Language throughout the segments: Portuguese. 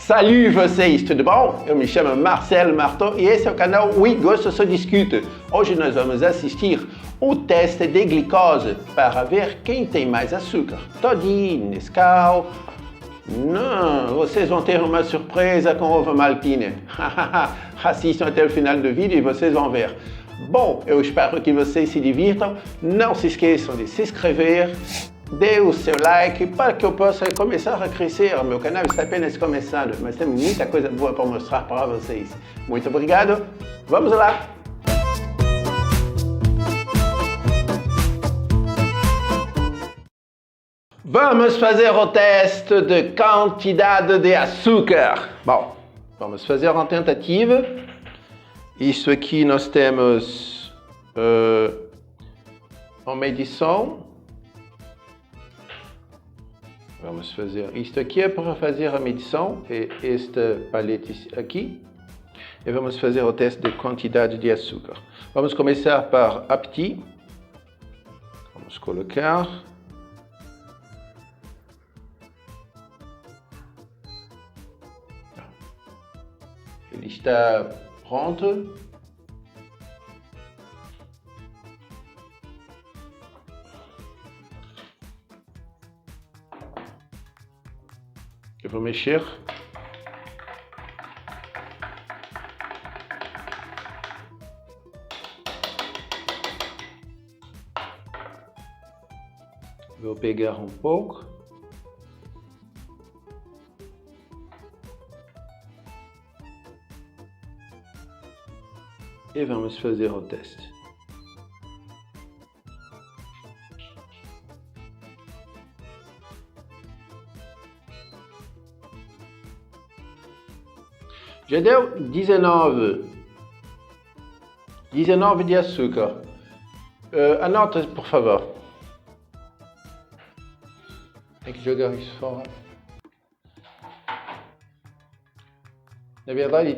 Salut vocês, tudo bom? Eu me chamo Marcel Marteau e esse é o canal Oui Gosto Só Discute. Hoje nós vamos assistir o teste de glicose para ver quem tem mais açúcar. Toddy, Nescau. Não, vocês vão ter uma surpresa com ovo maltine. Assistam até o final do vídeo e vocês vão ver. Bom, eu espero que vocês se divirtam. Não se esqueçam de se inscrever. Dê o seu like para que eu possa começar a crescer. O meu canal está apenas começando, mas tem muita coisa boa para mostrar para vocês. Muito obrigado. Vamos lá! Vamos fazer o teste de quantidade de açúcar. Bom, vamos fazer uma tentativa. Isto aqui nós temos uma medição. Vamos fazer, isto aqui é para fazer a medição, e esta paleta aqui. E vamos fazer o teste de quantidade de açúcar. Vamos começar par apetite. Vamos colocar. Ele está pronto. Eu vou mexer. Vou pegar um pouco. E vamos fazer o teste. Já deu 19 de açúcar. Anota, por favor. Tem que jogar isso fora. Na verdade,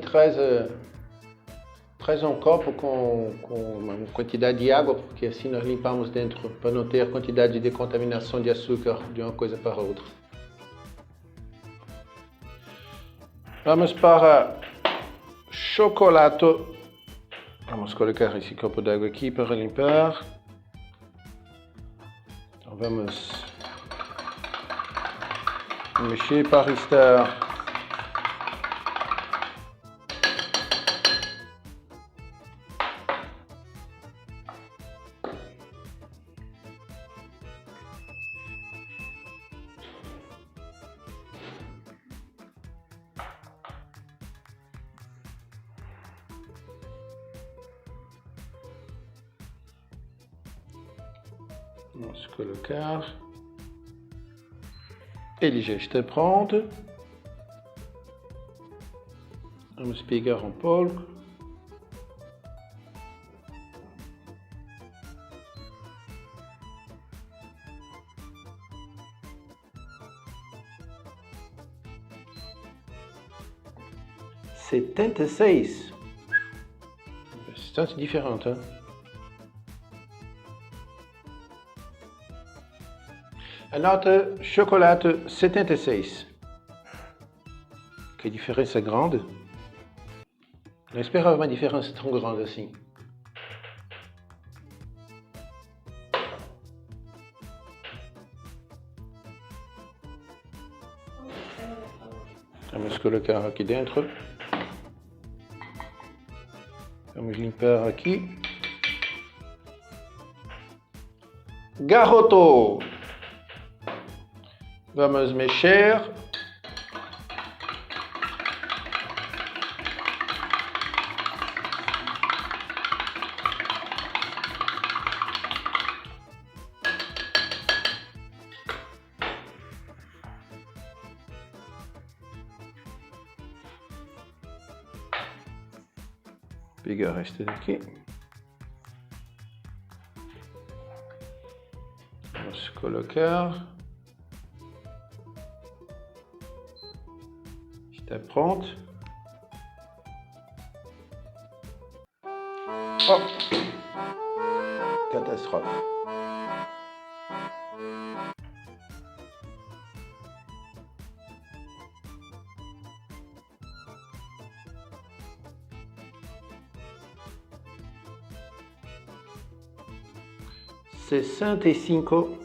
traz um copo com uma quantidade de água, porque assim nós limpamos dentro, para não ter a quantidade de contaminação de açúcar de uma coisa para outra. Vamos para chocolate. Vamos colocar esse copo d'água aqui para limpar. Então vamos mexer para estar vamos colocar. Ele já está pronto. Vamos pegar um pouco. (76) Bastante diferente, hein? Anota chocolate 76. Que diferença grande. Não esperava uma diferença tão grande assim. Vamos colocar aqui dentro. Vamos limpar aqui. Garoto! Vamos mexer. Pegar esta daqui. Vamos colocar. Está pronto. Oh! Catastrophe. 65.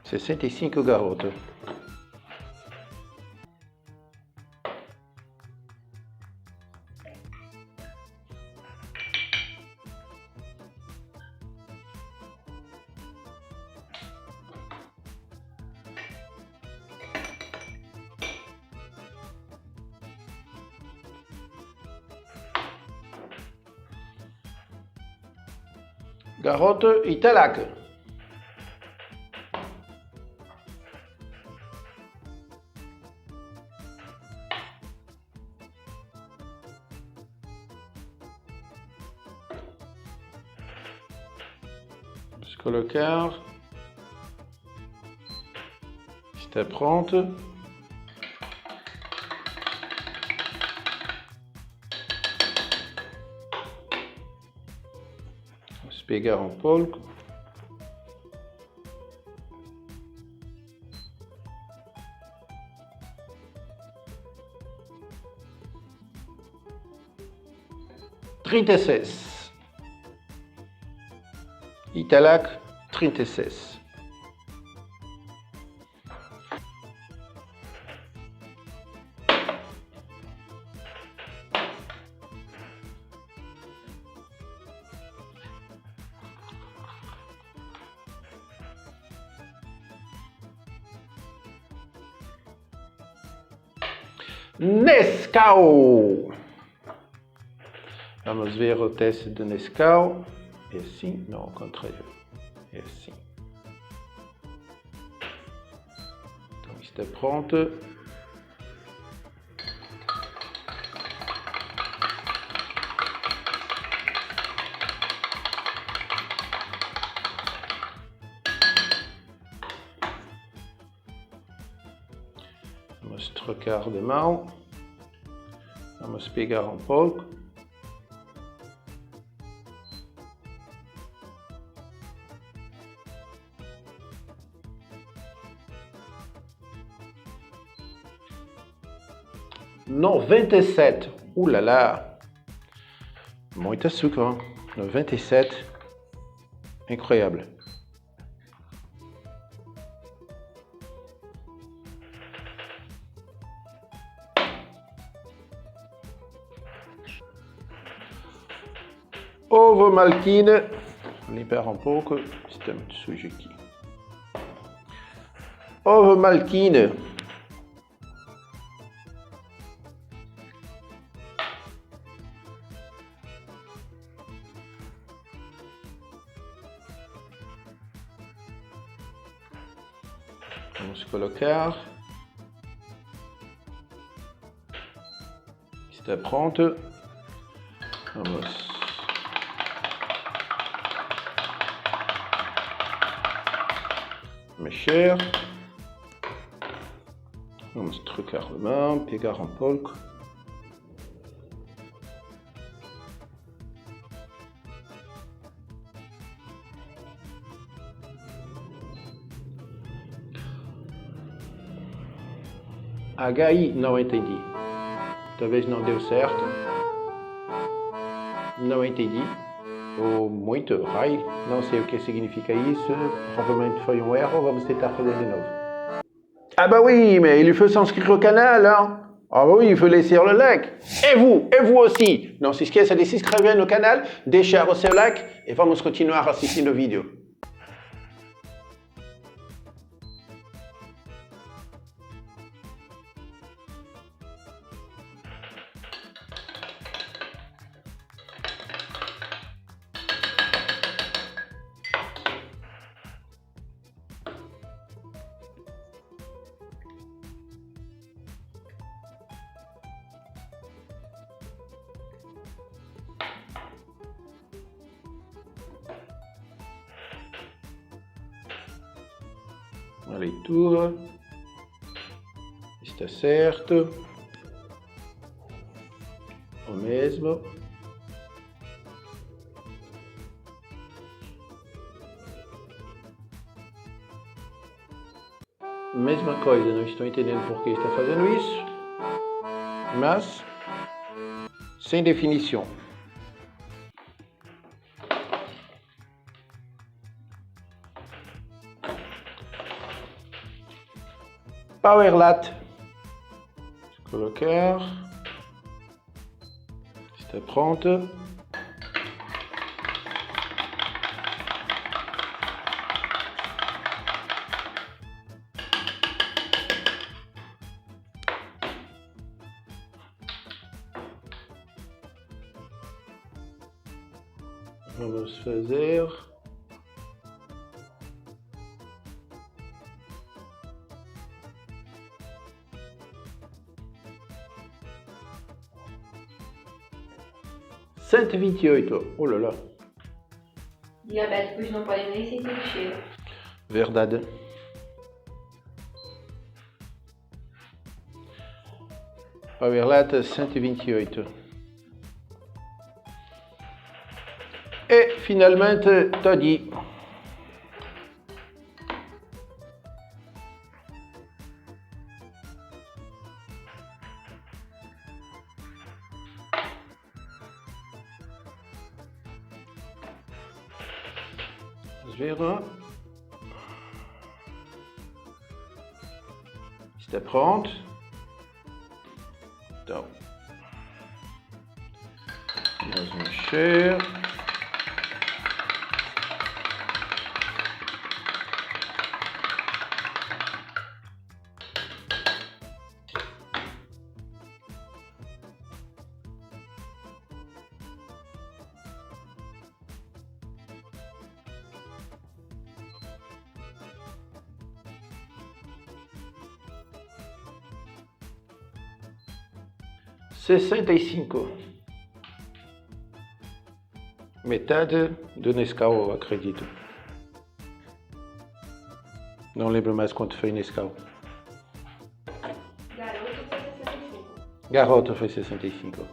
65 garoto. Garoto Italac. Vamos colocar. Está pronto. Vamos pegar um pouco. Trinta e seis. Italac 36. Nescau. Vamos ver o teste do Nescau. É assim? Não, ao contrário. É assim. Então, está pronto. Vamos trocar de mão. Vamos pegar um pouco. Noventa e sete. Lá lá. Muito açúcar. 97. Incroyable. Ovo maltina. Vou limpar um pouco. Está muito sujo aqui. Ovo maltina. Vamos colocar. Está pronto. Vamos mexer. Vamos trocar a mão, pegar um pouco. HI, não entendi. Talvez não deu certo. Não entendi. Ou muito high. Não sei o que significa isso. Provavelmente foi um erro. Vamos tentar fazer de novo. Ah bah oui, mais il faut s'inscrire au canal, hein. Ah bah oui, il faut laisser le like. Et vous aussi. Não se esqueça de se inscrever no canal, deixar o seu like e vamos continuar assistindo o vídeo. A leitura está certo, o mesmo. Mesma coisa, não estou entendendo por que está fazendo isso, mas sem definição. Power Latte. Colocar. Está pronta. Vamos fazer 128. Oh là là. Diabéticos não podem nem sentir o cheiro. Verdade. Power Latte 128. E finalmente está dit. Vamos ver. Está pronto. Então, vamos mexer. Sessenta e cinco. Metade do Nescau, acredito. Não lembro mais quanto foi Nescau. Garoto foi 65. Garoto foi 65.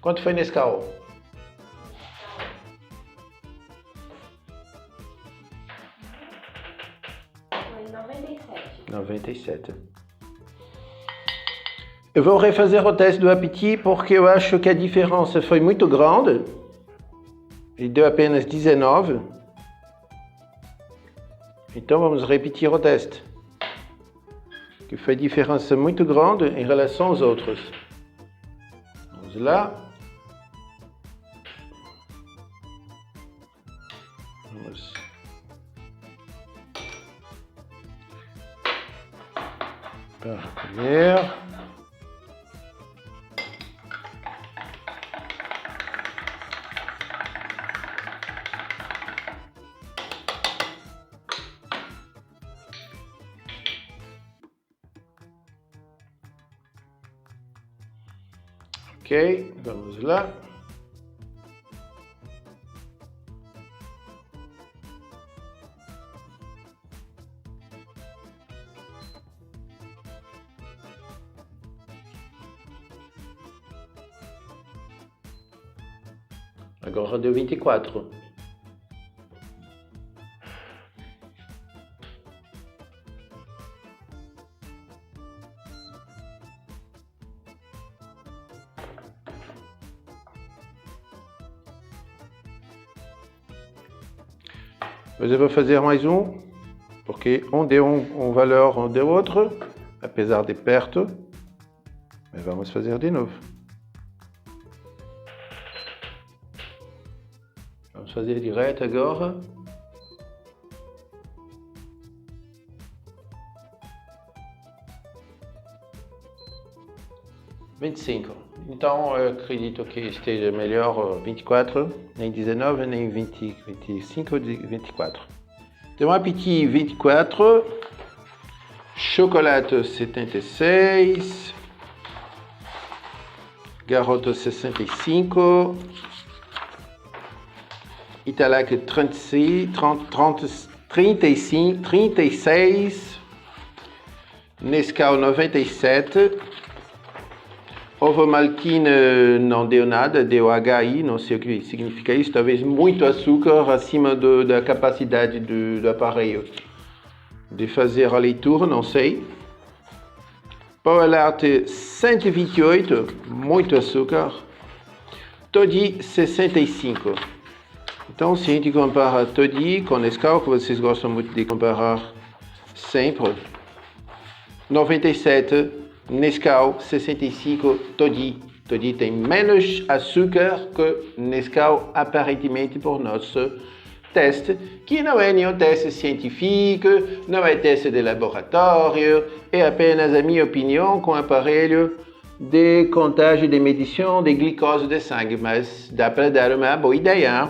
Quanto foi Nescau? Foi 97. 97. Eu vou refazer o teste do apetite porque eu acho que a diferença foi muito grande. Ele deu apenas 19. Então vamos repetir o teste. Que foi diferença muito grande em relação aos outros. Vamos lá. Vamos. Para comer. Ok, vamos lá. Agora deu 24. Mas eu vou fazer mais um, porque um deu um valor, um deu outro, apesar de perto. Mas vamos fazer de novo. Vamos fazer direto agora. Então, eu acredito que esteja melhor 24, nem 19, nem 20, 25 ou 24. Então, apetite 24, chocolate 76, garoto 65, Italac 36, Nescau 97, Ovo Maltine não deu nada, deu HI, não sei o que significa isso, talvez muito açúcar acima da capacidade do aparelho de fazer a leitura, não sei. Power Latte 128, muito açúcar, TODI 65. Então, se a gente compara TODI com Nescau, que vocês gostam muito de comparar sempre, 97, Nescau 65, TODI. TODI tem menos açúcar que Nescau, aparentemente, por nosso teste, que não é nenhum teste científico, não é teste de laboratório, é apenas a minha opinião com aparelho de contagem de medição de glicose de sangue, mas dá para dar uma boa ideia.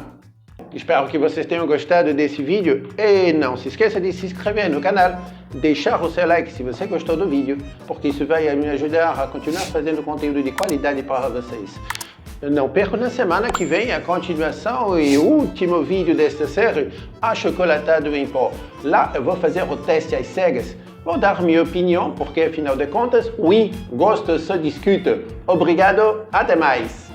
Espero que vocês tenham gostado desse vídeo e não se esqueça de se inscrever no canal, deixar o seu like se você gostou do vídeo, porque isso vai me ajudar a continuar fazendo conteúdo de qualidade para vocês. Não perca na semana que vem a continuação e o último vídeo desta série, Achocolatado em Pó. Lá eu vou fazer o teste às cegas. Vou dar minha opinião, porque afinal de contas, gosto se discute. Obrigado, até mais!